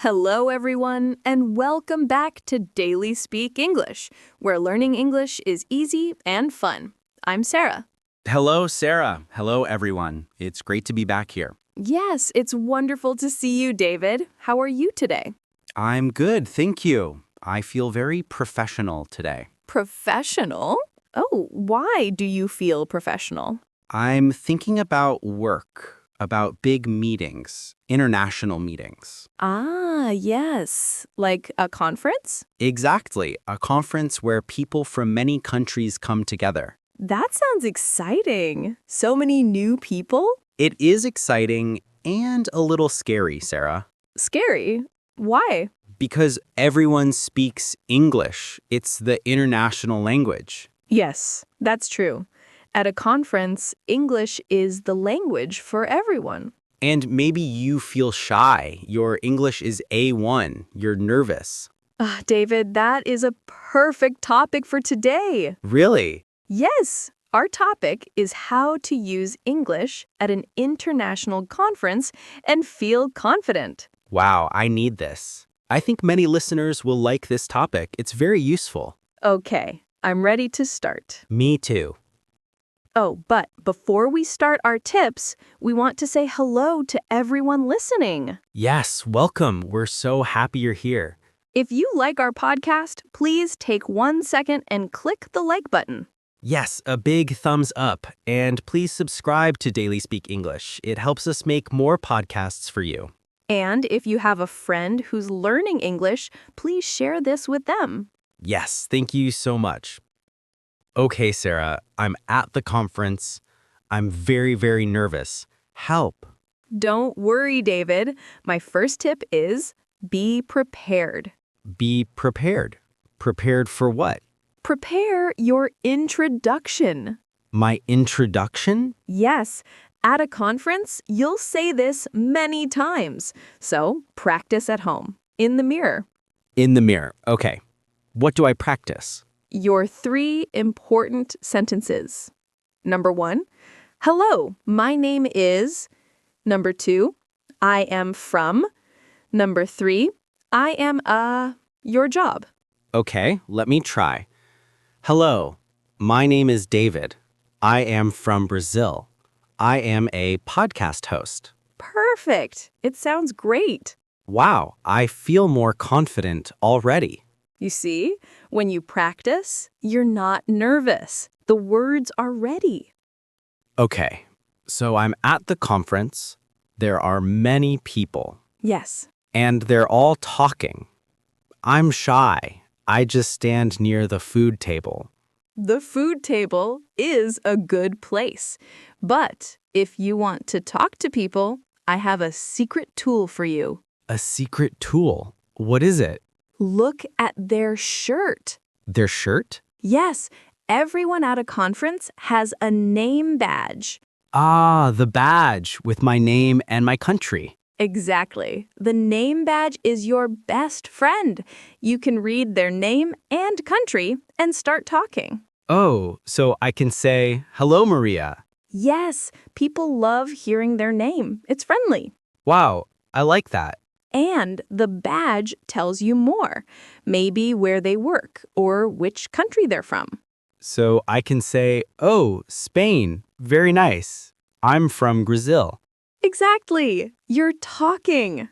Hello, everyone, and welcome back to Daily Speak English, where learning English is easy and fun. I'm Sarah. Hello, Sarah. Hello, everyone. It's great to be back here. Yes, it's wonderful to see you, David. How are you today? I'm good, thank you. I feel very professional today. Professional? Oh, why do you feel professional? I'm thinking about work, about big meetings, international meetings. Ah, yes. Like a conference? Exactly, a conference where people from many countries come together. That sounds exciting. So many new people? It is exciting and a little scary, Sarah, Scary. Why? because everyone speaks English. It's the international language. Yes, that's true. At a conference, English is the language for everyone. And maybe you feel shy. Your English is A1. You're nervous. David, that is a perfect topic for today. Really? Yes, our topic is how to use English at an international conference and feel confident. Wow, I need this. I think many listeners will like this topic. It's very useful. Okay, I'm ready to start. Me too. Oh, but before we start our tips, we want to say hello to everyone listening. Yes, welcome. We're so happy you're here. If you like our podcast, please take 1 second and click the like button. Yes, a big thumbs up. And please subscribe to Daily Speak English. It helps us make more podcasts for you. And if you have a friend who's learning English, please share this with them. Yes, thank you so much. Okay, Sarah, I'm at the conference. I'm very, very nervous. Help. Don't worry, David. My first tip is be prepared. Be prepared. Prepared for what? Prepare your introduction. My introduction? Yes, at a conference, you'll say this many times. So practice at home, in the mirror. In the mirror. Okay. What do I practice? Your 3 important sentences. Number 1, hello, my name is. Number 2, I am from. Number 3, I am your job. Okay, let me try. Hello, my name is David. I am from Brazil. I am a podcast host. Perfect. It sounds great. Wow, I feel more confident already. You see, when you practice, you're not nervous. The words are ready. Okay, so I'm at the conference. There are many people, Yes. and they're all talking. I'm shy. I just stand near the food table. The food table is a good place. But if you want to talk to people, I have a secret tool for you. A secret tool. What is it? Look at their shirt. Their shirt? Yes, everyone at a conference has a name badge. Ah, the badge with my name and my country. Exactly. The name badge is your best friend. You can read their name and country and start talking. Oh, so I can say, hello, Maria. Yes, people love hearing their name. It's friendly. Wow, I like that. And the badge tells you more, maybe where they work or which country they're from. So I can say, oh, Spain, very nice. I'm from Brazil. Exactly. You're talking.